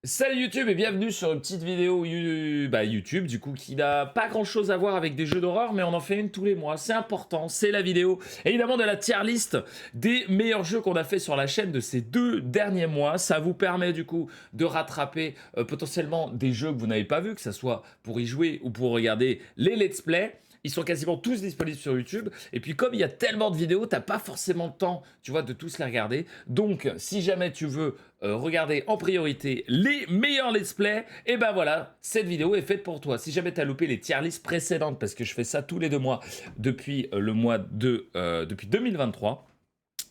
Salut YouTube et bienvenue sur une petite vidéo YouTube du coup qui n'a pas grand chose à voir avec des jeux d'horreur mais on en fait une tous les mois, c'est important, c'est la vidéo évidemment de la tier list des meilleurs jeux qu'on a fait sur la chaîne de ces 2 derniers mois. Ça vous permet du coup de rattraper potentiellement des jeux que vous n'avez pas vus, que ce soit pour y jouer ou pour regarder les let's play. Ils sont quasiment tous disponibles sur YouTube. Et puis comme il y a tellement de vidéos, t'as pas forcément le temps, tu vois, de tous les regarder. Donc si jamais tu veux regarder en priorité les meilleurs let's play, et ben voilà, cette vidéo est faite pour toi. Si jamais t'as loupé les tier lists précédentes, parce que je fais ça tous les 2 mois depuis depuis 2023.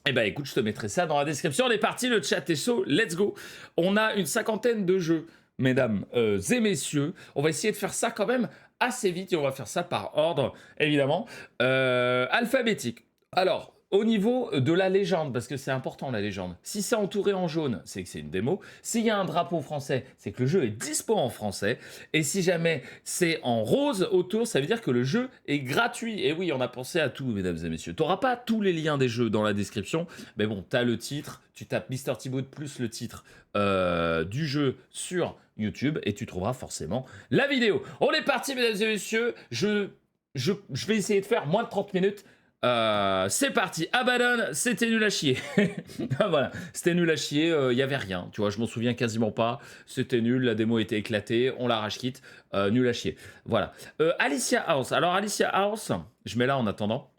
Eh ben écoute, je te mettrai ça dans la description. On est parti, le chat est chaud, let's go. On a une 50aine de jeux, mesdames et messieurs. On va essayer de faire ça quand même assez vite et on va faire ça par ordre, évidemment, alphabétique. Alors, au niveau de la légende, parce que c'est important la légende, si c'est entouré en jaune, c'est que c'est une démo. S'il y a un drapeau français, c'est que le jeu est dispo en français. Et si jamais c'est en rose autour, ça veut dire que le jeu est gratuit. Et oui, on a pensé à tout, mesdames et messieurs. Tu n'auras pas tous les liens des jeux dans la description, mais bon, tu as le titre, tu tapes Mister Thibaut plus le titre du jeu sur YouTube et tu trouveras forcément la vidéo. On est parti, mesdames et messieurs. Je vais essayer de faire moins de 30 minutes. C'est parti, Abaddon, c'était nul à chier. Voilà, c'était nul à chier, il y avait rien, tu vois, je m'en souviens quasiment pas, c'était nul, la démo était éclatée, on la rage quitte, nul à chier. Voilà. Alicia House, alors Alicia House, je mets là en attendant.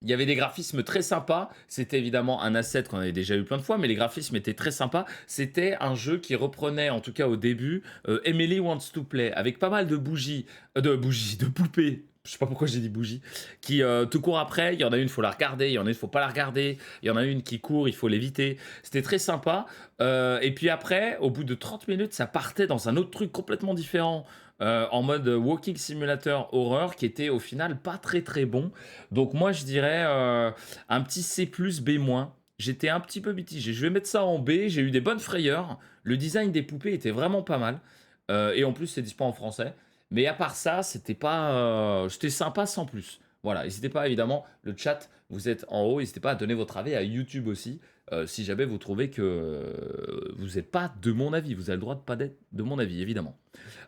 Il y avait des graphismes très sympas, c'était évidemment un asset qu'on avait déjà eu plein de fois, mais les graphismes étaient très sympas. C'était un jeu qui reprenait, en tout cas au début, Emily Wants to Play, avec pas mal de de poupées, je sais pas pourquoi j'ai dit bougies, qui te courent après. Il y en a une, il faut la regarder, il y en a une, il faut pas la regarder, il y en a une qui court, il faut l'éviter. C'était très sympa. Et puis après, au bout de 30 minutes, ça partait dans un autre truc complètement différent, en mode Walking Simulator Horror, qui était au final pas très très bon. Donc moi je dirais un petit C+, B-. J'étais un petit peu mitigé. Je vais mettre ça en B, j'ai eu des bonnes frayeurs. Le design des poupées était vraiment pas mal. Et en plus c'est dispo en français. Mais à part ça, c'était pas, c'était sympa sans plus. Voilà, n'hésitez pas évidemment, le chat, vous êtes en haut, n'hésitez pas à donner votre avis à YouTube aussi, si jamais vous trouvez que vous n'êtes pas de mon avis. Vous avez le droit de pas d'être de mon avis, évidemment.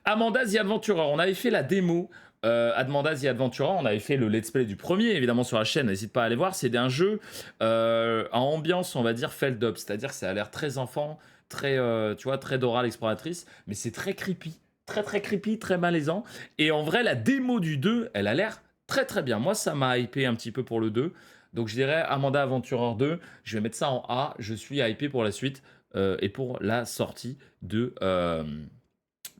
Amanda The Adventurer, on avait fait la démo Amanda The Adventurer, on avait fait le let's play du premier, évidemment sur la chaîne, n'hésite pas à aller voir. C'est un jeu en ambiance, on va dire, feld up, c'est-à-dire que ça a l'air très enfant, très, tu vois, très Dora l'exploratrice, mais c'est très creepy, très creepy, très malaisant. Et en vrai, la démo du 2, elle a l'air très très bien. Moi, ça m'a hypé un petit peu pour le 2. Donc je dirais Amanda Adventurer 2, je vais mettre ça en A, je suis hypé pour la suite et pour la sortie de...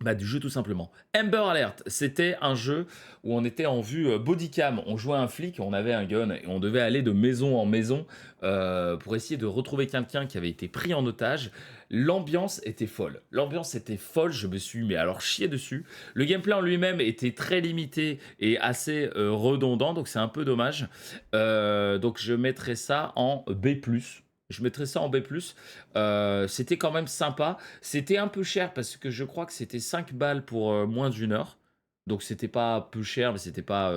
du jeu tout simplement. Amber Alert, c'était un jeu où on était en vue bodycam, on jouait un flic, on avait un gun et on devait aller de maison en maison pour essayer de retrouver quelqu'un qui avait été pris en otage. L'ambiance était folle, je me suis mais alors chié dessus. Le gameplay en lui-même était très limité et assez redondant, donc c'est un peu dommage. Donc je mettrais ça en B+. Je mettrais ça en B+. C'était quand même sympa. C'était un peu cher parce que je crois que c'était 5 balles pour moins d'une heure. Donc c'était pas peu cher, mais c'était pas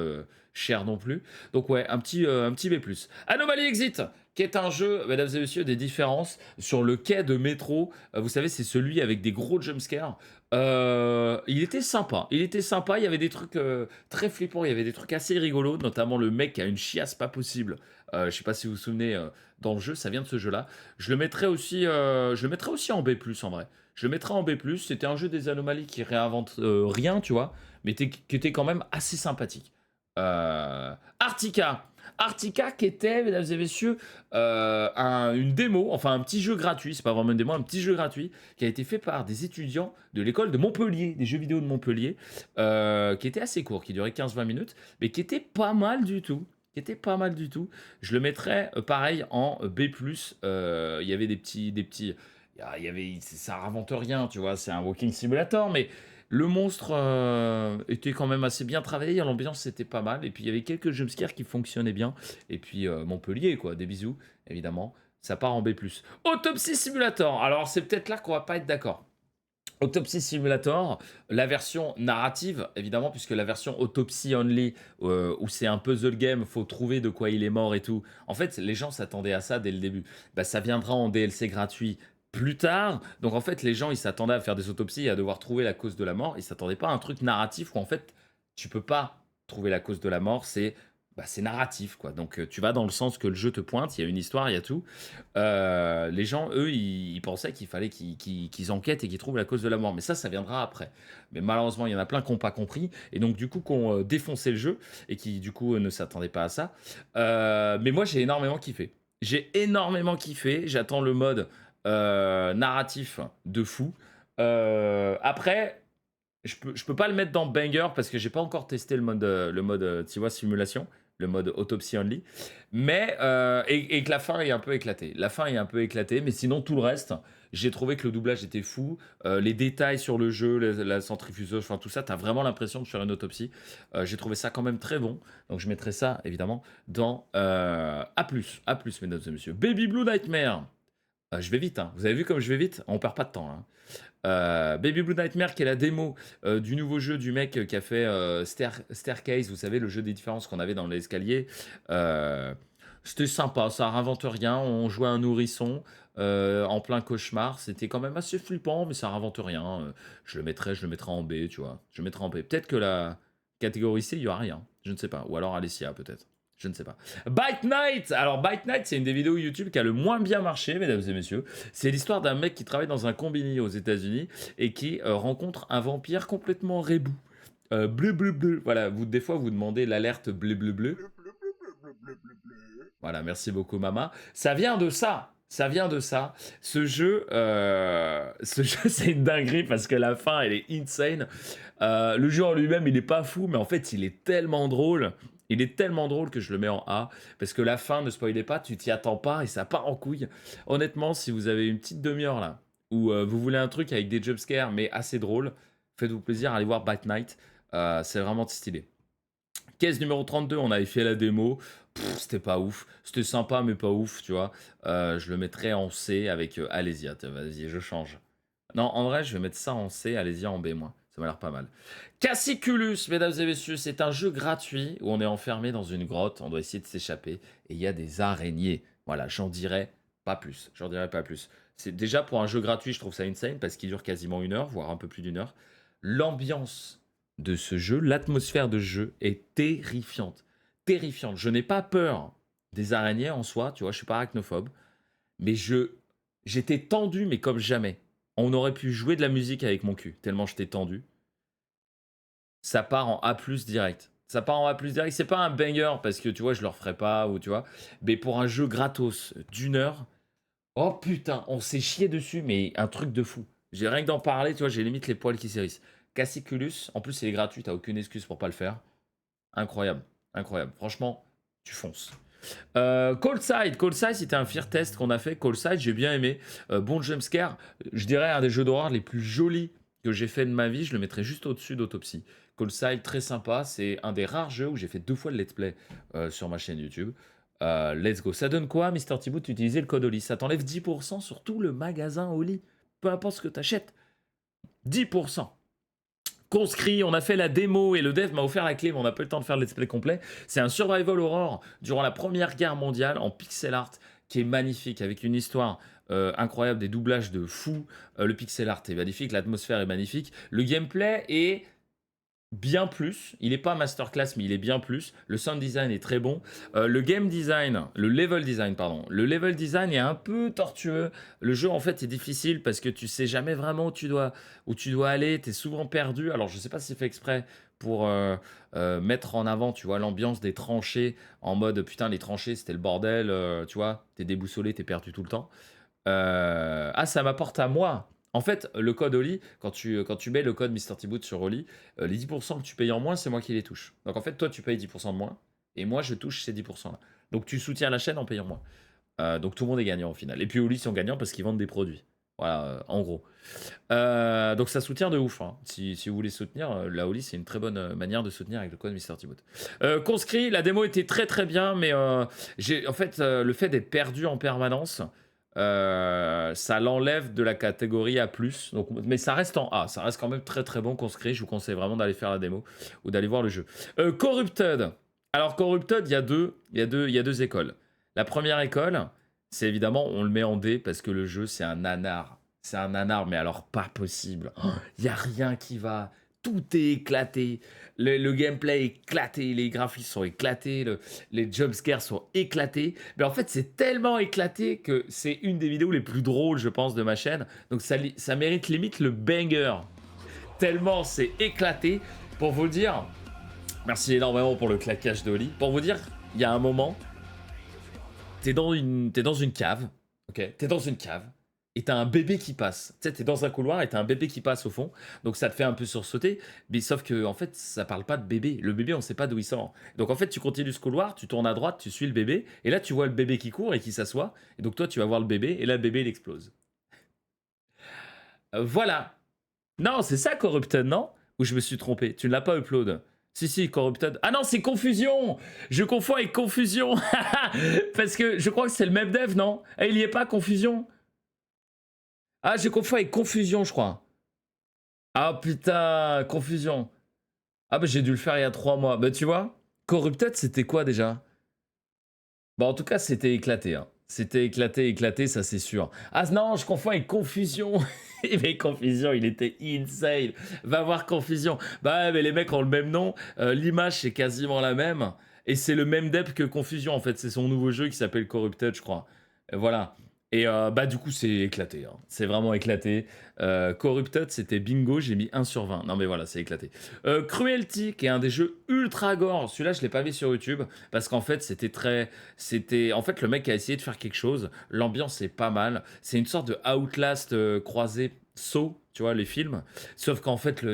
cher non plus. Donc ouais, un petit B+. Anomaly Exit, qui est un jeu, mesdames et messieurs, des différences sur le quai de métro. Vous savez, c'est celui avec des gros jumpscares. Il était sympa. Il était sympa. Il y avait des trucs très flippants. Il y avait des trucs assez rigolos, notamment le mec qui a une chiasse pas possible. Je sais pas si vous vous souvenez dans le jeu, ça vient de ce jeu-là. Je le mettrais aussi en B+, en vrai. Je le mettrais en B+. C'était un jeu des anomalies qui réinvente rien, tu vois, mais qui était quand même assez sympathique. Artica. Artica qui était, mesdames et messieurs, une démo, enfin un petit jeu gratuit, c'est pas vraiment une démo, un petit jeu gratuit qui a été fait par des étudiants de l'école de Montpellier, des jeux vidéo de Montpellier, qui était assez court, qui durait 15-20 minutes, mais qui était pas mal du tout. Je le mettrais pareil en B+. Il y avait des petits, ça invente rien, tu vois, c'est un walking simulator, mais le monstre était quand même assez bien travaillé, l'ambiance c'était pas mal, et puis il y avait quelques jumpscares qui fonctionnaient bien, et puis Montpellier quoi, des bisous, évidemment, ça part en B+. Autopsy Simulator, alors c'est peut-être là qu'on va pas être d'accord. Autopsy Simulator, la version narrative, évidemment, puisque la version Autopsy Only, où c'est un puzzle game, faut trouver de quoi il est mort et tout. En fait, les gens s'attendaient à ça dès le début. Bah, ça viendra en DLC gratuit plus tard. Donc en fait, les gens, ils s'attendaient à faire des autopsies et à devoir trouver la cause de la mort. Ils s'attendaient pas à un truc narratif où en fait, tu peux pas trouver la cause de la mort. C'est narratif, quoi. Donc tu vas dans le sens que le jeu te pointe. Il y a une histoire, il y a tout. Les gens, eux, ils pensaient qu'il fallait qu'ils enquêtent et qu'ils trouvent la cause de la mort. Mais ça viendra après. Mais malheureusement, il y en a plein qui n'ont pas compris. Et donc, du coup, qui ont défoncé le jeu et qui, du coup, ne s'attendaient pas à ça. Mais moi, j'ai énormément kiffé. J'ai énormément kiffé. J'attends le mode narratif de fou. Après, je peux pas le mettre dans Banger parce que j'ai pas encore testé le mode tu vois, simulation, le mode autopsy only. Mais, et que la fin est un peu éclatée. La fin est un peu éclatée, mais sinon, tout le reste, j'ai trouvé que le doublage était fou. Les détails sur le jeu, la centrifugeuse, enfin tout ça, t'as vraiment l'impression de faire une autopsie. J'ai trouvé ça quand même très bon. Donc je mettrai ça, évidemment, dans A+, mesdames et messieurs. Baby Blue Nightmare. Je vais vite, hein. Vous avez vu comme je vais vite? On perd pas de temps, hein. Baby Blue Nightmare, qui est la démo du nouveau jeu du mec qui a fait Staircase, vous savez, le jeu des différences qu'on avait dans l'escalier. C'était sympa, ça réinvente rien. On jouait un nourrisson en plein cauchemar. C'était quand même assez flippant, mais ça réinvente rien. Je le mettrai en B, tu vois. Je le mettrai en B. Peut-être que la catégorie C, il y aura rien. Je ne sais pas. Ou alors Alessia, peut-être. Je ne sais pas. Bite Night. Alors Bite Night, c'est une des vidéos YouTube qui a le moins bien marché, mesdames et messieurs. C'est l'histoire d'un mec qui travaille dans un combini aux États-Unis et qui rencontre un vampire complètement rebou. Bleu bleu bleu. Voilà, des fois vous demandez l'alerte bleu bleu bleu. Voilà, merci beaucoup Mama. Ça vient de ça. Ça vient de ça. Ce jeu, c'est une dinguerie parce que la fin, elle est insane. Le jeu en lui-même, il est pas fou, mais en fait, il est tellement drôle. Il est tellement drôle que je le mets en A. Parce que la fin, ne spoilez pas, tu t'y attends pas et ça part en couille. Honnêtement, si vous avez une petite demi-heure là, où vous voulez un truc avec des jumpscares, mais assez drôle, faites-vous plaisir, allez voir Bat Night. C'est vraiment stylé. Caisse numéro 32, on avait fait la démo. C'était pas ouf. C'était sympa, mais pas ouf, tu vois. Je le mettrais en C avec Alésia. Vas-y, je change. Non, en vrai, je vais mettre ça en C, Alésia en B, moi. Ça m'a l'air pas mal. Cassiculus, mesdames et messieurs, c'est un jeu gratuit où on est enfermé dans une grotte, on doit essayer de s'échapper, et il y a des araignées. Voilà, j'en dirais pas plus. J'en dirais pas plus. C'est déjà pour un jeu gratuit, je trouve ça insane, parce qu'il dure quasiment 1 heure, voire un peu plus d'1 heure. L'ambiance de ce jeu, l'atmosphère de jeu est terrifiante. Terrifiante. Je n'ai pas peur des araignées en soi, tu vois, je suis pas arachnophobe, mais j'étais tendu, mais comme jamais. On aurait pu jouer de la musique avec mon cul, tellement j'étais tendu. Ça part en A+, direct. Ça part en A+, direct. C'est pas un banger, parce que, tu vois, je le referai pas, ou tu vois. Mais pour un jeu gratos d'1 heure, oh putain, on s'est chié dessus, mais un truc de fou. J'ai rien que d'en parler, tu vois, j'ai limite les poils qui s'hérissent. Cassiculus, en plus, c'est gratuit, t'as aucune excuse pour pas le faire. Incroyable, incroyable. Franchement, tu fonces. Cold Side, c'était un fear test qu'on a fait. Cold Side, j'ai bien aimé. Bon jumpscare, je dirais un des jeux d'horreur les plus jolis que j'ai fait de ma vie. Je le mettrais juste au-dessus d'Autopsy. Cold Side, très sympa. C'est un des rares jeux où j'ai fait 2 fois le let's play sur ma chaîne YouTube. Let's go. Ça donne quoi, Mister Thibaut, d'utiliser le code Oli? Ça t'enlève 10% sur tout le magasin Oli. Peu importe ce que t'achètes. 10%. Conscrit, on a fait la démo et le dev m'a offert la clé, mais on n'a pas eu le temps de faire le let's play complet. C'est un survival horror durant la Première Guerre mondiale en pixel art qui est magnifique, avec une histoire incroyable, des doublages de fou. Le pixel art est magnifique, l'atmosphère est magnifique. Le gameplay est bien plus. Il n'est pas masterclass, mais il est bien plus. Le sound design est très bon. Le game design, le level design, pardon. Le level design est un peu tortueux. Le jeu, en fait, est difficile parce que tu sais jamais vraiment où tu dois aller. Tu es souvent perdu. Alors, je sais pas si c'est fait exprès pour mettre en avant, tu vois, l'ambiance des tranchées en mode putain, les tranchées, c'était le bordel. Tu vois, t'es déboussolé, t'es perdu tout le temps. Ah, ça m'apporte à moi. En fait, le code Oli, quand tu mets le code Mr. Thibaut sur Oli, les 10% que tu payes en moins, c'est moi qui les touche. Donc en fait, toi, tu payes 10% de moins, et moi, je touche ces 10%-là. Donc tu soutiens la chaîne en payant moins. Donc tout le monde est gagnant au final. Et puis Oli sont gagnants parce qu'ils vendent des produits. Voilà, en gros. Donc ça soutient de ouf, hein. Si vous voulez soutenir, la Oli, c'est une très bonne manière de soutenir avec le code Mr. Thibaut. Conscrit, la démo était très très bien, mais en fait, le fait d'être perdu en permanence, ça l'enlève de la catégorie A+, donc, mais ça reste en A, ça reste quand même très très bon. Conscrit, je vous conseille vraiment d'aller faire la démo ou d'aller voir le jeu. Corrupted, alors Corrupted, il y a deux écoles. La première école, c'est évidemment, on le met en D parce que le jeu, c'est un nanar. C'est un nanar, mais alors pas possible. Il y a rien qui va. Tout est éclaté. Le gameplay est éclaté. Les graphismes sont éclatés. Les jumpscares sont éclatés. Mais en fait, c'est tellement éclaté que c'est une des vidéos les plus drôles, je pense, de ma chaîne. Donc ça mérite limite le banger. Tellement c'est éclaté. Pour vous le dire, merci énormément pour le claquage de Oli. Pour vous dire, il y a un moment, t'es dans une cave, ok? T'es dans une cave, et t'as un bébé qui passe. Tu sais, t'es dans un couloir et t'as un bébé qui passe au fond, donc ça te fait un peu sursauter, mais sauf que, en fait, ça parle pas de bébé. Le bébé, on sait pas d'où il sort. Donc en fait, tu continues ce couloir, tu tournes à droite, tu suis le bébé, et là, tu vois le bébé qui court et qui s'assoit, et donc toi, tu vas voir le bébé, et là, le bébé, il explose. Voilà. Non, c'est ça, Corrupted, non? Ou je me suis trompé? Tu ne l'as pas upload? Si, si, Corrupted. Ah non, c'est Confusion! Je confonds avec Confusion! Parce que je crois que c'est le même dev, non? Eh, il y est pas, Confusion? Ah, je confonds avec Confusion, je crois. Ah putain, Confusion. Ah bah j'ai dû le faire il y a 3 mois. Bah tu vois, Corrupted, c'était quoi déjà? Bah en tout cas, c'était éclaté, hein. C'était éclaté, éclaté, ça c'est sûr. Ah non, je confonds avec Confusion. Mais Confusion, il était insane. Va voir Confusion. Bah ouais, mais les mecs ont le même nom. L'image, c'est quasiment la même. Et c'est le même dep que Confusion, en fait. C'est son nouveau jeu qui s'appelle Corrupted, je crois. Voilà. Et bah du coup, c'est éclaté, hein. C'est vraiment éclaté. Corrupted, c'était bingo, j'ai mis 1 sur 20. Non mais voilà, c'est éclaté. Cruelty, qui est un des jeux ultra gore. Celui-là, je l'ai pas vu sur YouTube. Parce qu'en fait, en fait, le mec a essayé de faire quelque chose. L'ambiance est pas mal. C'est une sorte de Outlast croisé Saw, tu vois, les films. Sauf qu'en fait,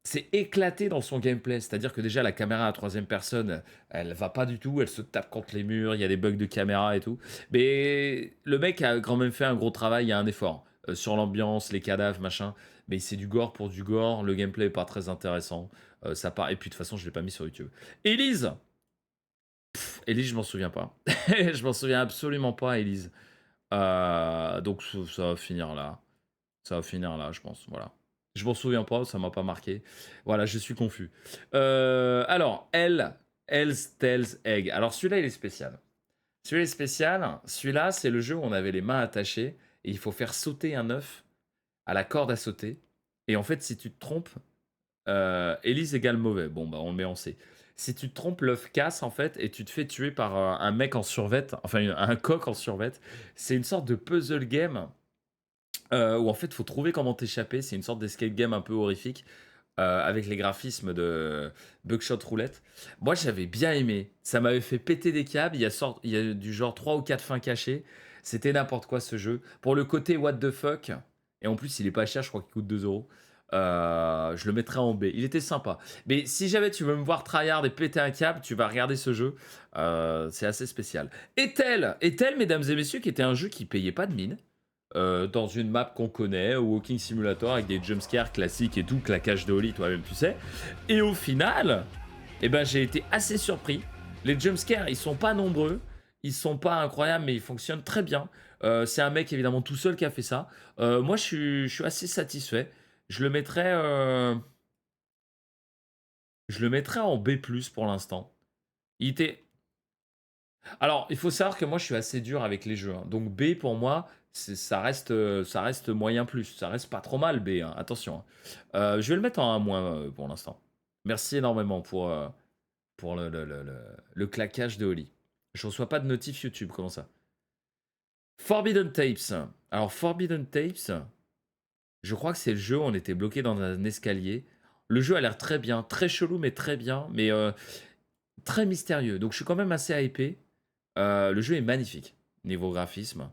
c'est éclaté dans son gameplay. C'est-à-dire que déjà, la caméra à troisième personne, elle va pas du tout. Elle se tape contre les murs. Il y a des bugs de caméra et tout. Mais le mec a quand même fait un gros travail. Il y a un effort sur l'ambiance, les cadavres, machin. Mais c'est du gore pour du gore. Le gameplay est pas très intéressant. Ça part. Et puis de toute façon, je l'ai pas mis sur YouTube. Elise, Elise, je m'en souviens pas. Je m'en souviens absolument pas, Elise. Donc ça va finir là. Ça va finir là, je pense. Voilà. Je m'en souviens pas, ça m'a pas marqué. Voilà, je suis confus. Alors, Hell's Tales Egg. Alors celui-là, il est spécial. Celui-là est spécial. Celui-là, c'est le jeu où on avait les mains attachées et il faut faire sauter un œuf à la corde à sauter. Et en fait, si tu te trompes, Elise égale mauvais. Bon, bah, on le met en C. Si tu te trompes, l'œuf casse en fait et tu te fais tuer par un mec en survêt, enfin un coq en survêt. C'est une sorte de puzzle game où en fait il faut trouver comment t'échapper. C'est une sorte d'escape game un peu horrifique avec les graphismes de Buckshot Roulette. Moi j'avais bien aimé. Ça m'avait fait péter des câbles. Il y a du genre 3 ou 4 fins cachées. C'était n'importe quoi ce jeu. Pour le côté what the fuck, et en plus il est pas cher, je crois qu'il coûte 2 euros. Je le mettrais en B. Il était sympa. Mais si jamais tu veux me voir tryhard et péter un câble, tu vas regarder ce jeu. C'est assez spécial. Ethel, mesdames et messieurs, qui était un jeu qui payait pas de mine. Dans une map qu'on connaît, Walking Simulator avec des jumpscares classiques et tout, claquage de Oli, toi-même tu sais. Et au final, eh ben, j'ai été assez surpris. Les jumpscares, ils sont pas nombreux, ils sont pas incroyables, mais ils fonctionnent très bien. C'est un mec évidemment tout seul qui a fait ça. Moi, je suis assez satisfait. Je le mettrais, je le mettrais en B+ pour l'instant. Il était, Alors, il faut savoir que moi, je suis assez dur avec les jeux, hein. Donc B, pour moi, ça reste moyen plus. Ça reste pas trop mal, B, hein. Attention, hein. Je vais le mettre en A- pour l'instant. Merci énormément pour le claquage de Oli. Je reçois pas de notif YouTube, comment ça? Forbidden Tapes. Alors, Forbidden Tapes, je crois que c'est le jeu où on était bloqué dans un escalier. Le jeu a l'air très bien, très chelou, mais très bien, mais très mystérieux. Donc, je suis quand même assez hypé. Le jeu est magnifique, niveau graphisme.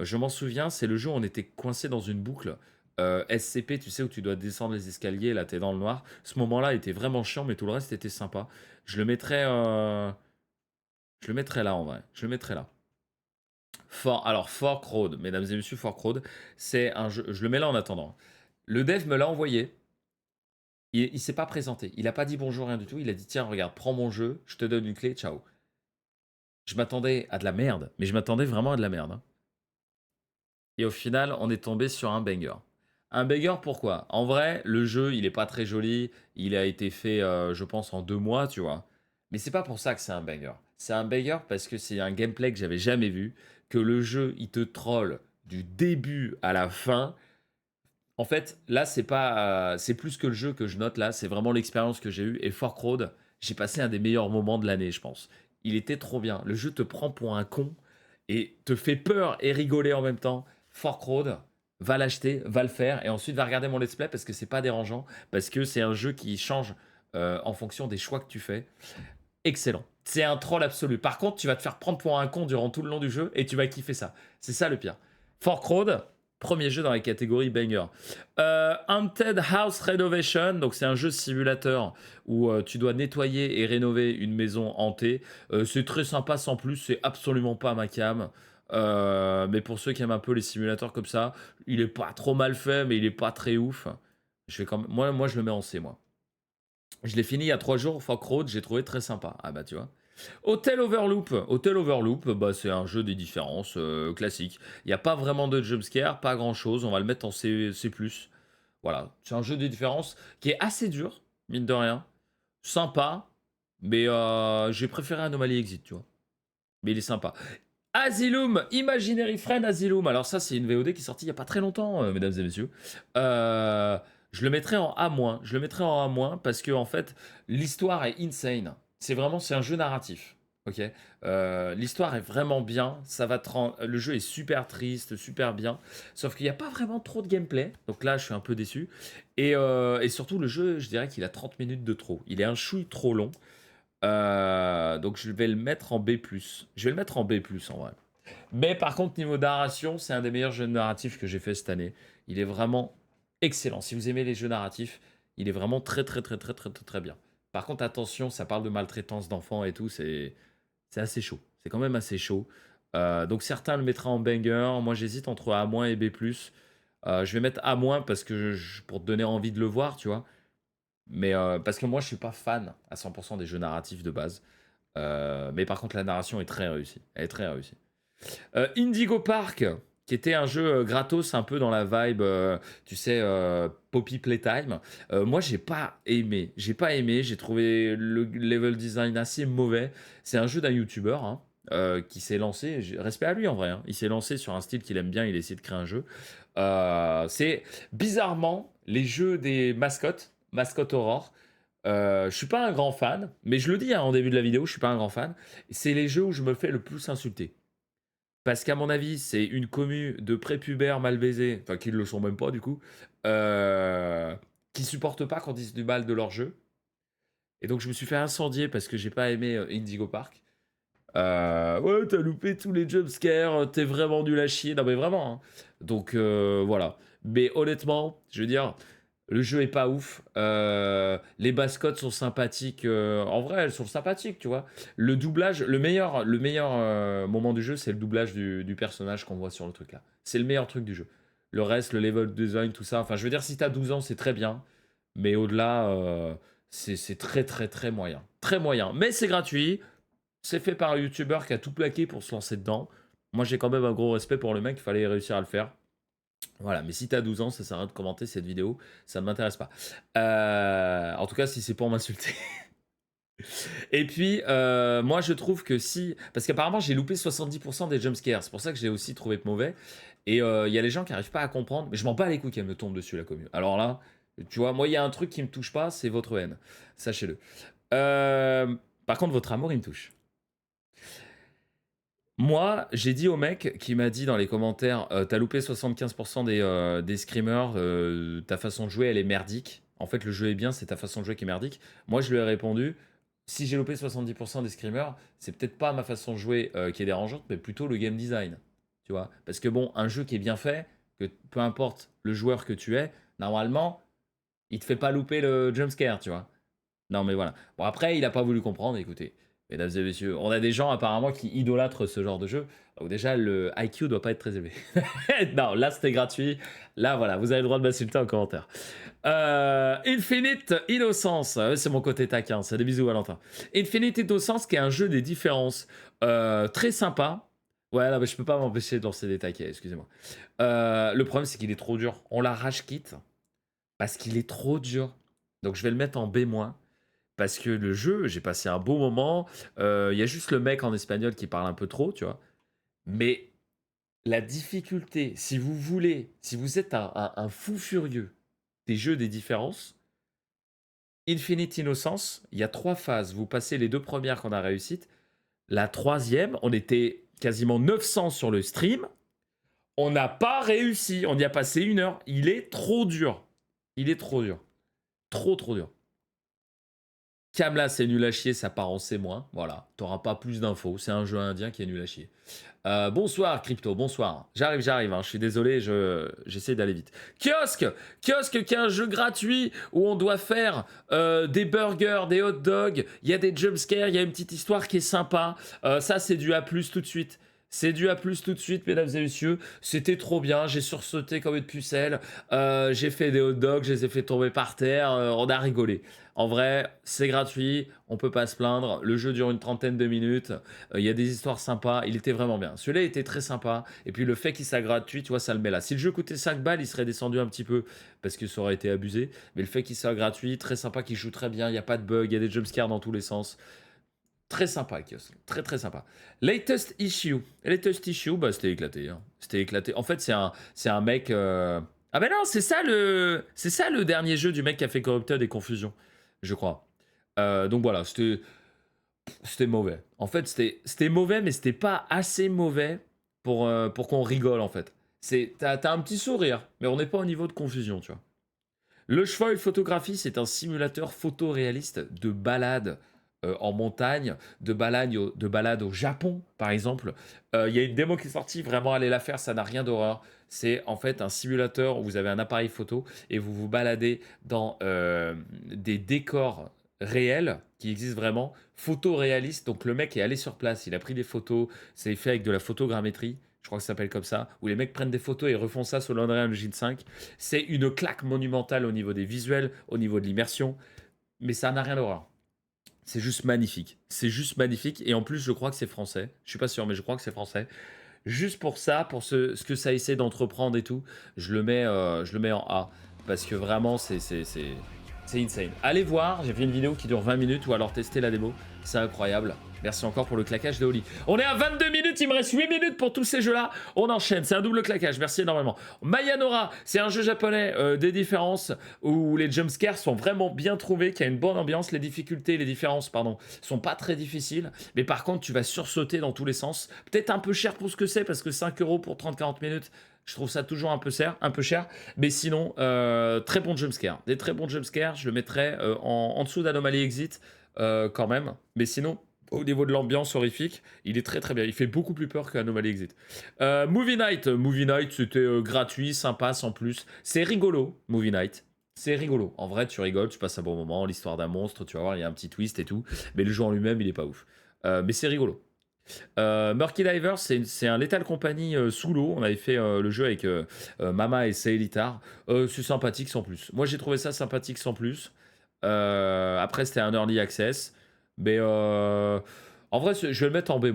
Je m'en souviens, c'est le jeu où on était coincé dans une boucle. SCP, tu sais, où tu dois descendre les escaliers, là, t'es dans le noir. Ce moment-là était vraiment chiant, mais tout le reste était sympa. Je le mettrais, je le mettrais là, en vrai. Je le mettrais là. Alors, Fork Road, mesdames et messieurs, Fork Road, c'est un jeu... Je le mets là en attendant. Le dev me l'a envoyé. Il s'est pas présenté. Il a pas dit bonjour, rien du tout. Il a dit, tiens, regarde, prends mon jeu, je te donne une clé, ciao. Je m'attendais à de la merde, mais je m'attendais vraiment à de la merde, hein. Et au final, on est tombé sur un banger. Un banger, pourquoi? En vrai, le jeu, il est pas très joli. Il a été fait, je pense, en 2 mois, tu vois. Mais c'est pas pour ça que c'est un banger. C'est un banger parce que c'est un gameplay que j'avais jamais vu, que le jeu, il te troll du début à la fin. En fait, là, c'est pas, c'est plus que le jeu que je note là, c'est vraiment l'expérience que j'ai eue. Et Fork Road, j'ai passé un des meilleurs moments de l'année, je pense. Il était trop bien. Le jeu te prend pour un con et te fait peur et rigoler en même temps. Fork Road, va l'acheter, va le faire et ensuite va regarder mon let's play parce que c'est pas dérangeant, parce que c'est un jeu qui change en fonction des choix que tu fais. Excellent. C'est un troll absolu. Par contre, tu vas te faire prendre pour un con durant tout le long du jeu et tu vas kiffer ça. C'est ça le pire. Fork Road, premier jeu dans la catégorie banger. Haunted House Renovation, donc c'est un jeu simulateur où tu dois nettoyer et rénover une maison hantée. C'est très sympa sans plus, c'est absolument pas ma cam. Mais pour ceux qui aiment un peu les simulateurs comme ça, il est pas trop mal fait, mais il est pas très ouf. Je vais quand même... moi, je le mets en C, moi. Je l'ai fini il y a 3 jours, Fork Road, j'ai trouvé très sympa. Ah bah tu vois. Hotel Overloop. Hotel Overloop, bah, c'est un jeu des différences classique. Il n'y a pas vraiment de jumpscare, pas grand chose. On va le mettre en C+. Voilà, c'est un jeu des différences qui est assez dur, mine de rien. Sympa, mais j'ai préféré Anomaly Exit, tu vois. Mais il est sympa. Asylum, Imaginary Friend Asylum. Alors ça, c'est une VOD qui est sortie il n'y a pas très longtemps, mesdames et messieurs. Je le mettrai en A-. Je le mettrai en A- parce que en fait, l'histoire est insane. C'est un jeu narratif. Ok. L'histoire est vraiment bien. Le jeu est super triste, super bien. Sauf qu'il n'y a pas vraiment trop de gameplay. Donc là, je suis un peu déçu. Et surtout, le jeu, je dirais qu'il a 30 minutes de trop. Il est un chouille trop long. Donc je vais le mettre en B+. Je vais le mettre en B+, en vrai. Mais par contre, niveau narration, c'est un des meilleurs jeux narratifs que j'ai fait cette année. Il est vraiment excellent. Si vous aimez les jeux narratifs, il est vraiment très très très très très très très bien. Par contre, attention, ça parle de maltraitance d'enfants et tout, c'est assez chaud. C'est quand même assez chaud. Donc certains le mettraient en banger. Moi, j'hésite entre A- et B+. Je vais mettre A- parce que pour te donner envie de le voir, tu vois. Mais parce que moi, je suis pas fan à 100% des jeux narratifs de base. Mais par contre, la narration est très réussie. Elle est très réussie. Indigo Park, qui était un jeu gratos, un peu dans la vibe, tu sais, Poppy Playtime. Moi, j'ai pas aimé. J'ai pas aimé. J'ai trouvé le level design assez mauvais. C'est un jeu d'un YouTuber hein, qui s'est lancé. Respect à lui en vrai. Hein. Il s'est lancé sur un style qu'il aime bien. Il a essayé de créer un jeu. C'est bizarrement les jeux des mascottes Aurore. Je suis pas un grand fan, mais je le dis hein, en début de la vidéo, je suis pas un grand fan. C'est les jeux où je me fais le plus insulter. Parce qu'à mon avis, c'est une commu de prépubères mal baisés, enfin qui ne le sont même pas du coup, qui supportent pas qu'on dise du mal de leur jeu. Et donc je me suis fait incendier parce que j'ai pas aimé Indigo Park. Ouais, t'as loupé tous les jumpscares, t'es vraiment nul à chier. Non mais vraiment. Hein. Donc voilà. Mais honnêtement, je veux dire, le jeu est pas ouf. Les mascottes sont sympathiques. En vrai, elles sont sympathiques, tu vois. Le doublage, le meilleur moment du jeu, c'est le doublage du personnage qu'on voit sur le truc là. C'est le meilleur truc du jeu. Le reste, le level design, tout ça. Enfin, je veux dire, si t'as 12 ans, c'est très bien. Mais au-delà, c'est très, très, très moyen. Très moyen. Mais c'est gratuit. C'est fait par un YouTuber qui a tout plaqué pour se lancer dedans. Moi, j'ai quand même un gros respect pour le mec. Il fallait réussir à le faire. Voilà, mais si t'as 12 ans, ça sert à rien de commenter cette vidéo, ça ne m'intéresse pas. En tout cas, si c'est pour m'insulter. Et puis, moi, je trouve que si... Parce qu'apparemment, j'ai loupé 70% des jumpscares. C'est pour ça que j'ai aussi trouvé mauvais. Et il y a les gens qui n'arrivent pas à comprendre. Mais je m'en bats les couilles qu'elle me tombe dessus, la commune. Alors là, tu vois, moi, il y a un truc qui me touche pas, c'est votre haine. Sachez-le. Par contre, votre amour, il me touche. Moi, j'ai dit au mec qui m'a dit dans les commentaires t'as loupé 75% des screamers, ta façon de jouer elle est merdique. En fait, le jeu est bien, c'est ta façon de jouer qui est merdique. Moi, je lui ai répondu si j'ai loupé 70% des screamers, c'est peut-être pas ma façon de jouer qui est dérangeante, mais plutôt le game design. Tu vois. Parce que bon, un jeu qui est bien fait, que peu importe le joueur que tu es, normalement, il te fait pas louper le jumpscare, tu vois. Non, mais voilà. Bon, après, il a pas voulu comprendre. Écoutez, mesdames et messieurs, on a des gens apparemment qui idolâtrent ce genre de jeu. Donc, déjà, le IQ doit pas être très élevé. Non, là, c'était gratuit. Là, voilà, vous avez le droit de m'insulter en commentaire. Infinite Innocence. C'est mon côté taquin. C'est des bisous, Valentin. Infinite Innocence, qui est un jeu des différences. Très sympa. Ouais, là, mais je peux pas m'empêcher de lancer des taquets, excusez-moi. Le problème, c'est qu'il est trop dur. On la rage quitte parce qu'il est trop dur. Donc, je vais le mettre en B-. parce que le jeu, j'ai passé un beau moment. Il y a juste le mec en espagnol qui parle un peu trop, tu vois. Mais la difficulté, si vous voulez, si vous êtes un fou furieux des jeux des différences, Infinite Innocence, il y a 3 phases. Vous passez les 2 premières qu'on a réussites. La troisième, on était quasiment 900 sur le stream. On n'a pas réussi. On y a passé 1 heure. Il est trop dur. Il est trop dur. Trop, trop dur. Kamla, c'est nul à chier, ça part en C-. Voilà, t'auras pas plus d'infos. C'est un jeu indien qui est nul à chier. Bonsoir, Crypto, bonsoir. J'arrive, hein, je suis désolé, j'essaie d'aller vite. Kiosque qui est un jeu gratuit où on doit faire des burgers, des hot dogs, il y a des jumpscares, il y a une petite histoire qui est sympa. Ça, c'est du A+, tout de suite. C'est du A+, tout de suite, mesdames et messieurs. C'était trop bien, j'ai sursauté comme une pucelle. J'ai fait des hot dogs, je les ai fait tomber par terre, on a rigolé. En vrai, c'est gratuit, on peut pas se plaindre. Le jeu dure une trentaine de minutes. Il y a des histoires sympas. Il était vraiment bien. Celui-là était très sympa. Et puis le fait qu'il soit gratuit, tu vois, ça le met là. Si le jeu coûtait 5 balles, il serait descendu un petit peu parce que ça aurait été abusé. Mais le fait qu'il soit gratuit, très sympa, qu'il joue très bien. Il n'y a pas de bug. Il y a des jumpscares dans tous les sens. Très sympa, Kios. Très très sympa. Latest issue. Latest issue, bah c'était éclaté. Hein. C'était éclaté. En fait, c'est un mec. Ah ben non, c'est ça le dernier jeu du mec qui a fait Corrupted et Confusion, je crois. Donc voilà, c'était mauvais. En fait, c'était mauvais, mais c'était pas assez mauvais pour qu'on rigole, en fait. T'as un petit sourire, mais on n'est pas au niveau de confusion, tu vois. Le cheval photographie, c'est un simulateur photoréaliste de balade en montagne, de balade au Japon, par exemple. Il y a une démo qui est sortie, vraiment, allez la faire, ça n'a rien d'horreur. C'est en fait un simulateur où vous avez un appareil photo et vous vous baladez dans des décors réels qui existent vraiment, photoréalistes. Donc le mec est allé sur place, il a pris des photos, c'est fait avec de la photogrammétrie. Je crois que ça s'appelle comme ça, où les mecs prennent des photos et refont ça sur l'Unreal Engine 5. C'est une claque monumentale au niveau des visuels, au niveau de l'immersion, mais ça n'a rien d'horreur. C'est juste magnifique. C'est juste magnifique. Et en plus, je crois que c'est français. Je suis pas sûr, mais je crois que c'est français. Juste pour ça, pour ce que ça essaie d'entreprendre et tout, je le mets en A. Parce que vraiment, c'est insane. Allez voir, j'ai fait une vidéo qui dure 20 minutes ou alors tester la démo. C'est incroyable. Merci encore pour le claquage de Oli. On est à 22 minutes, il me reste 8 minutes pour tous ces jeux-là. On enchaîne, c'est un double claquage, merci énormément. Mayanora, c'est un jeu japonais des différences où les jumpscares sont vraiment bien trouvés, qui a une bonne ambiance. Les différences, sont pas très difficiles. Mais par contre, tu vas sursauter dans tous les sens. Peut-être un peu cher pour ce que c'est, parce que 5 € pour 30-40 minutes, je trouve ça toujours un peu cher. Mais sinon, très bon jumpscare. Des très bons jumpscares, je le mettrais en dessous d'Anomaly Exit quand même. Mais sinon, au niveau de l'ambiance horrifique, il est très très bien. Il fait beaucoup plus peur qu'Anomaly Exit. Movie Night, c'était gratuit, sympa, sans plus. C'est rigolo, Movie Night. C'est rigolo. En vrai, tu rigoles, tu passes un bon moment. L'histoire d'un monstre, tu vas voir, il y a un petit twist et tout. Mais le jeu en lui-même, il est pas ouf. Mais c'est rigolo. Murky Diver, c'est un Lethal Company sous l'eau. On avait fait le jeu avec Mama et Seelitar. C'est sympathique sans plus. Moi, j'ai trouvé ça sympathique sans plus. Après, c'était un early access. Mais en vrai, je vais le mettre en B-.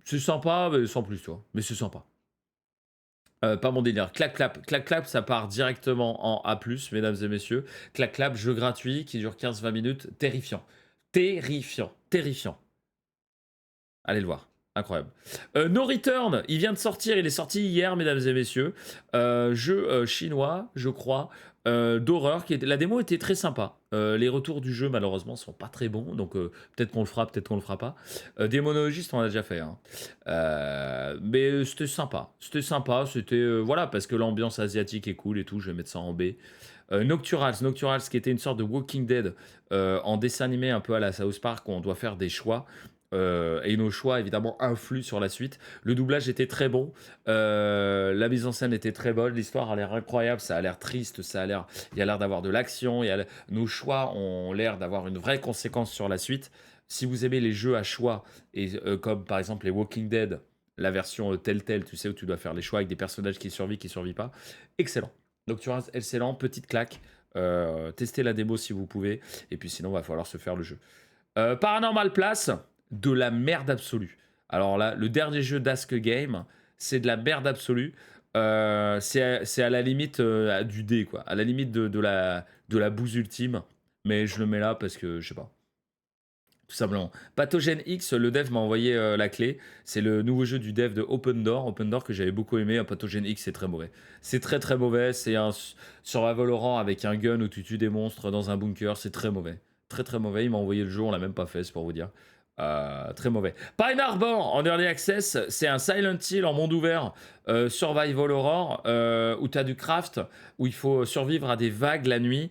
C'est sympa, mais sans plus, tu vois. Mais c'est sympa. Pas mon délire. Clap Clap, ça part directement en A+, mesdames et messieurs. Clap Clap, jeu gratuit qui dure 15-20 minutes. Terrifiant. Terrifiant. Allez le voir. Incroyable. No Return, il vient de sortir, il est sorti hier, mesdames et messieurs. Jeu chinois, je crois, d'horreur. La démo était très sympa. Les retours du jeu, malheureusement, sont pas très bons. Donc peut-être qu'on le fera, peut-être qu'on le fera pas. Démonologiste, on a déjà fait. Hein. Mais c'était sympa. C'était voilà, parce que l'ambiance asiatique est cool et tout. Je vais mettre ça en B. Nocturals, qui était une sorte de Walking Dead en dessin animé un peu à la South Park où on doit faire des choix. Et nos choix évidemment influent sur la suite. Le doublage était très bon, la mise en scène était très bonne, l'histoire a l'air incroyable, ça a l'air triste, il y a l'air d'avoir de l'action, nos choix ont l'air d'avoir une vraie conséquence sur la suite. Si vous aimez les jeux à choix, et comme par exemple les Walking Dead, la version Telltale, tu sais, où tu dois faire les choix avec des personnages qui survivent pas, excellent. Nocturne, excellent, petite claque. Testez la démo si vous pouvez, et puis sinon, va falloir se faire le jeu. Paranormal Place, de la merde absolue. Alors là, le dernier jeu d'Ask Game, c'est de la merde absolue. C'est à la limite du D, quoi. À la limite de la bouse ultime. Mais je le mets là parce que, je sais pas. tout simplement. Pathogène X, le dev m'a envoyé la clé. C'est le nouveau jeu du dev de Open Door que j'avais beaucoup aimé. Pathogène X, c'est très mauvais. C'est très très mauvais. C'est un survival horror avec un gun où tu tues des monstres dans un bunker. C'est très mauvais. Très très mauvais. Il m'a envoyé le jeu, on l'a même pas fait, c'est pour vous dire. Très mauvais. Pine Harbor en early access, c'est un Silent Hill en monde ouvert, survival horror, où tu as du craft, où il faut survivre à des vagues la nuit.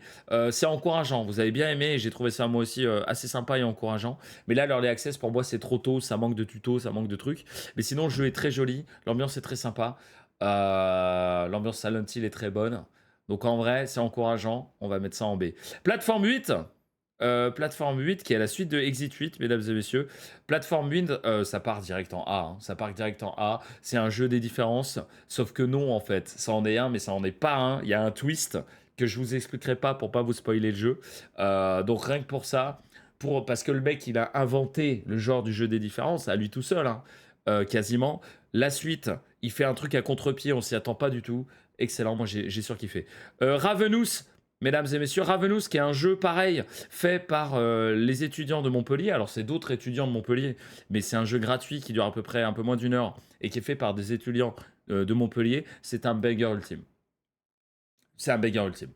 C'est encourageant, vous avez bien aimé, et j'ai trouvé ça moi aussi assez sympa et encourageant. Mais là, l'early access, pour moi, c'est trop tôt, ça manque de tutos, ça manque de trucs. Mais sinon, le jeu est très joli, l'ambiance est très sympa, l'ambiance Silent Hill est très bonne. Donc en vrai, c'est encourageant, on va mettre ça en B. Plateforme 8. Plateforme 8 qui est la suite de Exit 8, mesdames et messieurs. Plateforme 8, ça part direct en A. Hein. Ça part direct en A. C'est un jeu des différences. Sauf que non, en fait. Ça en est un, mais ça en est pas un. Il y a un twist que je vous expliquerai pas pour pas vous spoiler le jeu. Donc rien que pour ça, parce que le mec, il a inventé le genre du jeu des différences à lui tout seul, hein, quasiment. La suite, il fait un truc à contre-pied, on s'y attend pas du tout. Excellent, moi j'ai surkiffé. Ravenous. Mesdames et messieurs, Ravenous, qui est un jeu pareil, fait par les étudiants de Montpellier. Alors, c'est d'autres étudiants de Montpellier, mais c'est un jeu gratuit qui dure à peu près un peu moins d'une heure et qui est fait par des étudiants de Montpellier. C'est un banger ultime. C'est un banger ultime.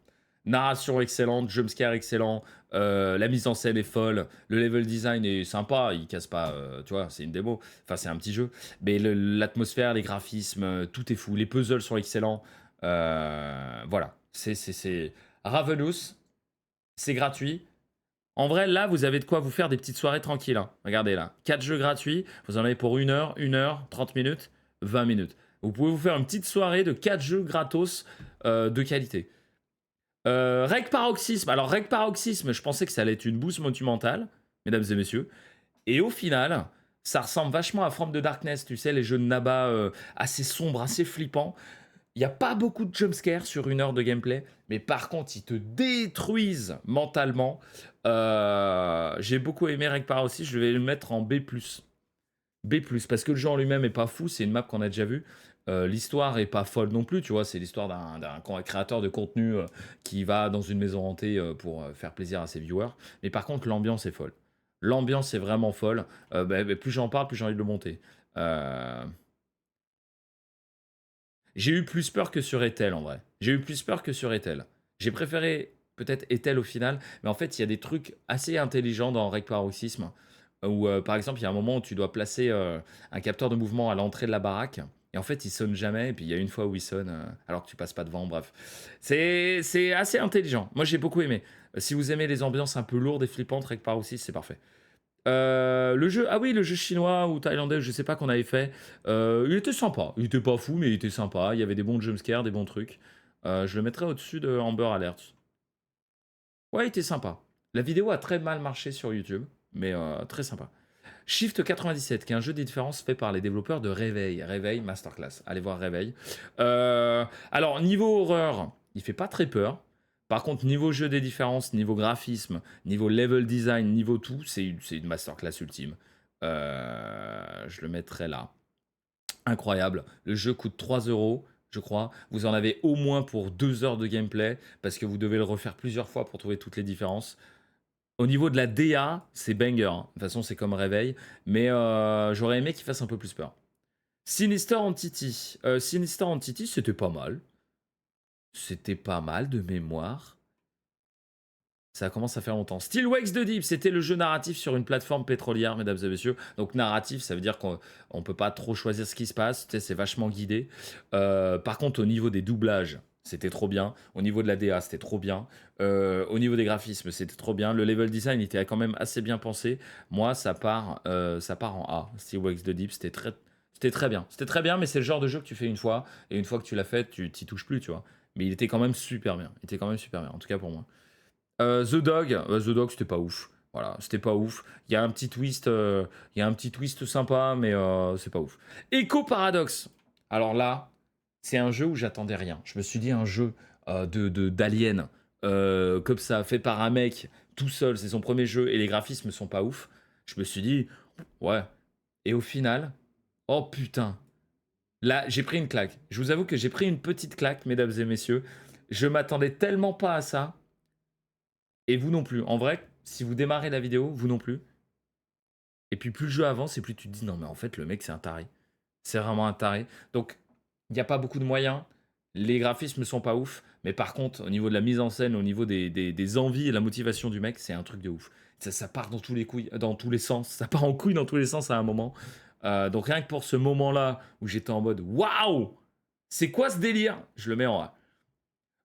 Narration excellente, jumpscare excellent, la mise en scène est folle, le level design est sympa, il casse pas, tu vois, c'est une démo, enfin c'est un petit jeu, mais l'atmosphère, les graphismes, tout est fou, les puzzles sont excellents, voilà, c'est Ravenous, c'est gratuit. En vrai, là, vous avez de quoi vous faire des petites soirées tranquilles. Hein. Regardez là, 4 jeux gratuits, vous en avez pour 1 heure, 30 minutes, 20 minutes. Vous pouvez vous faire une petite soirée de 4 jeux gratos de qualité. Reg Paroxysme. Alors, Reg Paroxysme, je pensais que ça allait être une bouse monumentale, mesdames et messieurs. Et au final, ça ressemble vachement à From the Darkness, tu sais, les jeux de Naba assez sombres, assez flippants. Il n'y a pas beaucoup de jumpscares sur 1 heure de gameplay, mais par contre, ils te détruisent mentalement. J'ai beaucoup aimé Reg Paroxysme, je vais le mettre en B+. B+, parce que le jeu en lui-même est pas fou, c'est une map qu'on a déjà vue. L'histoire est pas folle non plus, tu vois, c'est l'histoire d'un créateur de contenu qui va dans une maison hantée pour faire plaisir à ses viewers. Mais par contre, l'ambiance est folle. L'ambiance est vraiment folle. Plus j'en parle, plus j'ai envie de le monter. J'ai eu plus peur que sur Ethel en vrai. J'ai eu plus peur que sur Ethel. J'ai préféré peut-être Ethel au final, mais en fait, il y a des trucs assez intelligents dans Reg Paroxysme où, par exemple, il y a un moment où tu dois placer un capteur de mouvement à l'entrée de la baraque. Et en fait, il sonne jamais. Et puis, il y a une fois où il sonne alors que tu passes pas devant. Bref, c'est assez intelligent. Moi, j'ai beaucoup aimé. Si vous aimez les ambiances un peu lourdes et flippantes, Reg Paroxysme, c'est parfait. Le jeu, ah oui, le jeu chinois ou thaïlandais, je sais pas qu'on avait fait. Il était sympa. Il était pas fou, mais il était sympa. Il y avait des bons jumpscares, des bons trucs. Je le mettrais au-dessus de Amber Alert. Ouais, il était sympa. La vidéo a très mal marché sur YouTube, mais très sympa. Shift 97, qui est un jeu des différences fait par les développeurs de Réveil. Réveil, Masterclass. Allez voir Réveil. Alors, niveau horreur, il fait pas très peur. Par contre, niveau jeu des différences, niveau graphisme, niveau level design, niveau tout, c'est une masterclass ultime. Je le mettrai là. Incroyable. Le jeu coûte 3 euros, je crois. Vous en avez au moins pour 2 heures de gameplay, parce que vous devez le refaire plusieurs fois pour trouver toutes les différences. Au niveau de la DA, c'est banger. Hein. De toute façon, c'est comme Réveil. Mais j'aurais aimé qu'il fasse un peu plus peur. Sinister Entity. Sinister Entity, c'était pas mal. C'était pas mal de mémoire. Ça commence à faire longtemps. Still Wakes the Deep, c'était le jeu narratif sur une plateforme pétrolière, mesdames et messieurs. Donc narratif, ça veut dire qu'on ne peut pas trop choisir ce qui se passe. Tu sais, c'est vachement guidé. Par contre, au niveau des doublages, c'était trop bien. Au niveau de la DA, c'était trop bien. Au niveau des graphismes, c'était trop bien. Le level design était quand même assez bien pensé. Moi, ça part en A. Still Wakes the Deep, c'était très bien. C'était très bien, mais c'est le genre de jeu que tu fais une fois. Et une fois que tu l'as fait, tu t'y touches plus, tu vois. Mais il était quand même super bien. Il était quand même super bien, en tout cas pour moi. The Dog, c'était pas ouf. Voilà, c'était pas ouf. Il y a un petit twist, sympa, mais c'est pas ouf. Echo Paradox. Alors là, c'est un jeu où j'attendais rien. Je me suis dit un jeu d'alien comme ça, fait par un mec tout seul. C'est son premier jeu et les graphismes sont pas ouf. Je me suis dit ouais. Et au final, oh putain. Là, j'ai pris une claque. Je vous avoue que j'ai pris une petite claque, mesdames et messieurs. Je m'attendais tellement pas à ça. Et vous non plus. En vrai, si vous démarrez la vidéo, vous non plus. Et puis plus le jeu avance, et plus tu te dis non mais en fait le mec c'est un taré. C'est vraiment un taré. Donc il n'y a pas beaucoup de moyens, les graphismes sont pas ouf, mais par contre au niveau de la mise en scène, au niveau des envies et la motivation du mec, c'est un truc de ouf. Ça part dans tous les couilles, dans tous les sens, ça part en couilles dans tous les sens à un moment. Donc rien que pour ce moment-là où j'étais en mode waouh, c'est quoi ce délire? Je le mets en A.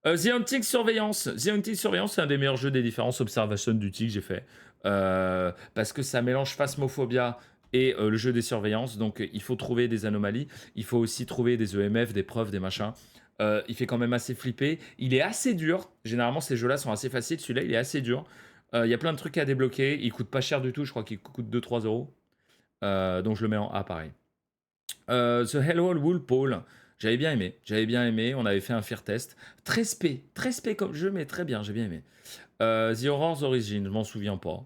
The Hunting Surveillance. The Hunting Surveillance, c'est un des meilleurs jeux des différences observations d'outils que j'ai fait. Parce que ça mélange Phasmophobia et le jeu des surveillances. Donc il faut trouver des anomalies. Il faut aussi trouver des EMF, des preuves, des machins. Il fait quand même assez flipper. Il est assez dur. Généralement, ces jeux-là sont assez faciles. Celui-là, il est assez dur. Il y a plein de trucs à débloquer. Il coûte pas cher du tout. Je crois qu'il coûte 2-3 euros. Donc je le mets en A, pareil. The Hellhole Wool Pole. J'avais bien aimé, on avait fait un fear test. Très spé comme jeu, mais très bien, j'ai bien aimé. The Horror's Origin, je m'en souviens pas.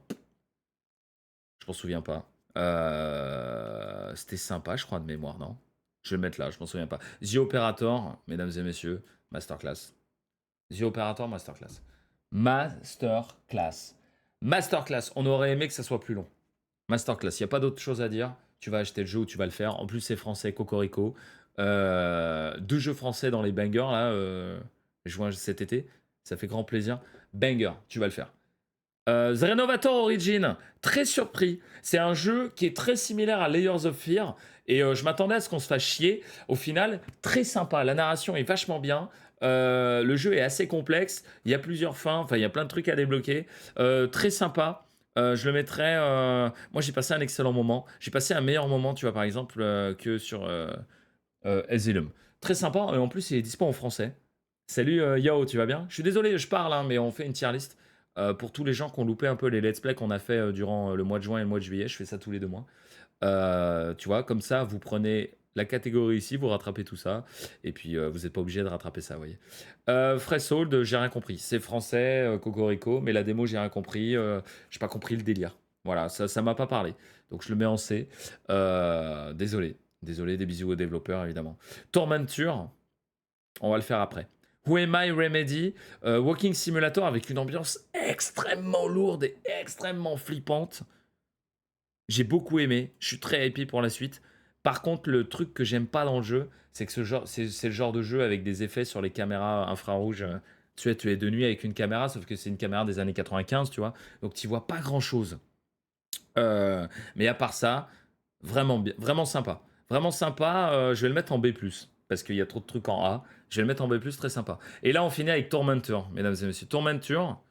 C'était sympa, je crois, de mémoire, non? Je vais le mettre là, je m'en souviens pas. The Operator, mesdames et messieurs, Masterclass. The Operator, Masterclass. Masterclass, on aurait aimé que ça soit plus long. Masterclass, il n'y a pas d'autre chose à dire. Tu vas acheter le jeu ou tu vas le faire. En plus, c'est français, Cocorico. 2 jeux français dans les bangers, là, juin cet été. Ça fait grand plaisir. Banger, tu vas le faire. The Renovator Origin, très surpris. C'est un jeu qui est très similaire à Layers of Fear. Et je m'attendais à ce qu'on se fasse chier. Au final, très sympa. La narration est vachement bien. Le jeu est assez complexe. Il y a plusieurs fins. Enfin, il y a plein de trucs à débloquer. Très sympa. Je le mettrais. Moi, j'ai passé un excellent moment. J'ai passé un meilleur moment, tu vois, par exemple, que sur Asylum. Très sympa. Et en plus, il est dispo en français. Salut Yao, tu vas bien? Je suis désolé, je parle, hein, mais on fait une tier list. Pour tous les gens qui ont loupé un peu les let's play qu'on a fait durant le mois de juin et le mois de juillet. Je fais ça tous les 2 mois. Tu vois, comme ça, vous prenez la catégorie ici, vous rattrapez tout ça, et puis vous n'êtes pas obligé de rattraper ça, vous voyez. Fresh j'ai rien compris. C'est français, Cocorico, mais la démo, j'ai rien compris. J'ai pas compris le délire. Voilà, ça m'a pas parlé. Donc je le mets en C. Désolé. Désolé, des bisous aux développeurs, évidemment. Tormenture, on va le faire après. Who Am I Remedy, Walking Simulator avec une ambiance extrêmement lourde et extrêmement flippante. J'ai beaucoup aimé, je suis très happy pour la suite. Par contre, le truc que j'aime pas dans le jeu, c'est que c'est le genre de jeu avec des effets sur les caméras infrarouges. Tu es de nuit avec une caméra, sauf que c'est une caméra des années 95, tu vois. Donc tu vois pas grand chose. Mais à part ça, vraiment bien, vraiment sympa. Vraiment sympa, je vais le mettre en B+, parce qu'il y a trop de trucs en A. Je vais le mettre en B+, très sympa. Et là, on finit avec Tormentor, mesdames et messieurs. Tormentor,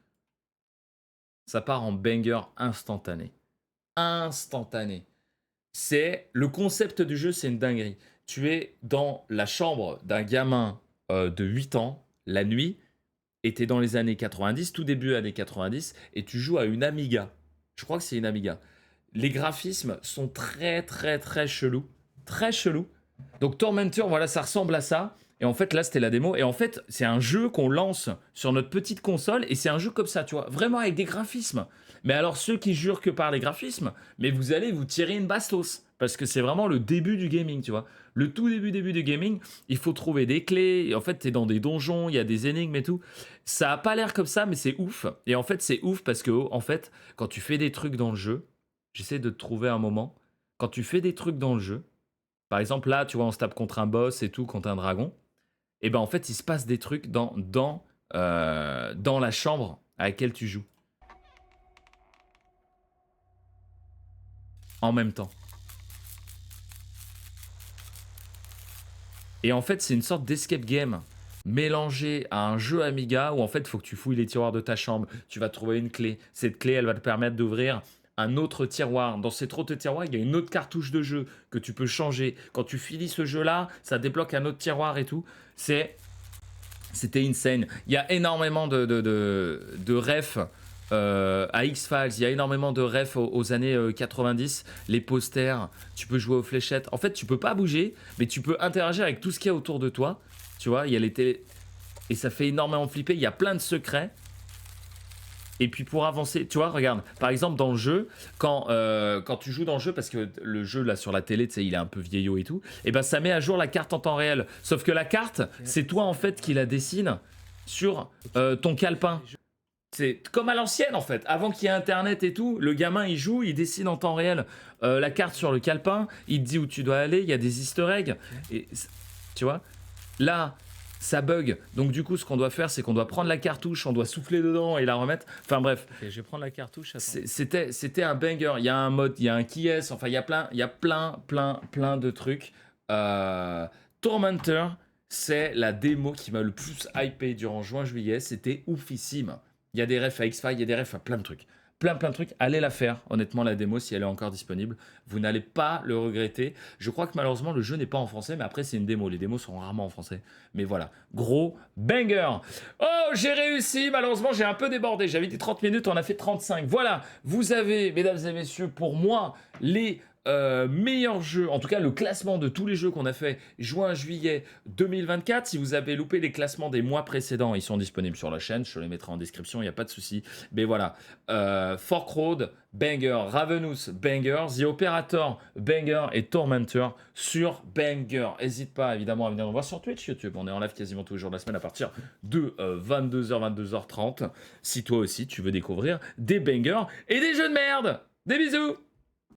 ça part en banger instantané. C'est le concept du jeu, c'est une dinguerie. Tu es dans la chambre d'un gamin de 8 ans, la nuit, et tu es dans les années 90, tout début années 90, et tu joues à une Amiga. Je crois que c'est une Amiga. Les graphismes sont très chelous. Très chelous. Donc Tormentor, voilà, ça ressemble à ça. Et en fait, là, c'était la démo. Et en fait, c'est un jeu qu'on lance sur notre petite console. Et c'est un jeu comme ça, tu vois. Vraiment avec des graphismes. Mais alors, ceux qui jurent que par les graphismes, mais vous allez vous tirer une bastos. Parce que c'est vraiment le début du gaming, tu vois. Le tout début du gaming, il faut trouver des clés. Et en fait, t'es dans des donjons, il y a des énigmes et tout. Ça a pas l'air comme ça, mais c'est ouf. Et en fait, c'est ouf parce que, en fait, quand tu fais des trucs dans le jeu, j'essaie de te trouver un moment. Quand tu fais des trucs dans le jeu, par exemple, là, tu vois, on se tape contre un boss et tout, contre un dragon. Et ben en fait, il se passe des trucs dans la chambre à laquelle tu joues. En même temps. Et en fait, c'est une sorte d'escape game mélangé à un jeu Amiga où en fait, il faut que tu fouilles les tiroirs de ta chambre. Tu vas trouver une clé. Cette clé, elle va te permettre d'ouvrir un autre tiroir. Dans cet autre tiroir, il y a une autre cartouche de jeu que tu peux changer. Quand tu finis ce jeu-là, ça débloque un autre tiroir et tout. C'était insane. Il y a énormément de refs à X-Files. Il y a énormément de refs aux années 90. Les posters, tu peux jouer aux fléchettes. En fait, tu peux pas bouger, mais tu peux interagir avec tout ce qu'il y a autour de toi. Tu vois, il y a les télé... Et ça fait énormément flipper. Il y a plein de secrets. Et puis pour avancer, tu vois, regarde, par exemple dans le jeu, quand tu joues dans le jeu, parce que le jeu là sur la télé, tu sais, il est un peu vieillot et tout, et ben ça met à jour la carte en temps réel. Sauf que la carte, c'est toi en fait qui la dessine sur ton calepin. C'est comme à l'ancienne en fait. Avant qu'il y ait internet et tout, le gamin il joue, il décide en temps réel la carte sur le calepin, il te dit où tu dois aller, il y a des easter eggs. Et tu vois, là ça bug. Donc du coup ce qu'on doit faire c'est qu'on doit prendre la cartouche, on doit souffler dedans et la remettre. Enfin bref. Ok, je vais prendre la cartouche. C'était un banger. Il y a un mode, il y a un qui est, enfin il y a plein de trucs. Tormentor, c'est la démo qui m'a le plus hypé durant juin-juillet. C'était oufissime. Il y a des refs à X-Files, il y a des refs à plein de trucs. Plein de trucs. Allez la faire, honnêtement, la démo, si elle est encore disponible. Vous n'allez pas le regretter. Je crois que malheureusement, le jeu n'est pas en français, mais après, c'est une démo. Les démos sont rarement en français. Mais voilà, gros banger. Oh, j'ai réussi. Malheureusement, j'ai un peu débordé. J'avais dit 30 minutes, on a fait 35. Voilà, vous avez, mesdames et messieurs, pour moi, les meilleurs jeux, en tout cas le classement de tous les jeux qu'on a fait juin-juillet 2024. Si vous avez loupé les classements des mois précédents, ils sont disponibles sur la chaîne, je les mettrai en description, il n'y a pas de souci. Mais voilà, Fork Road, banger, Ravenous, banger, The Operator, banger et Tormentor sur banger. N'hésite pas évidemment à venir nous voir sur Twitch, YouTube, on est en live quasiment tous les jours de la semaine à partir de 22h, 22h30. Si toi aussi tu veux découvrir des bangers et des jeux de merde. Des bisous.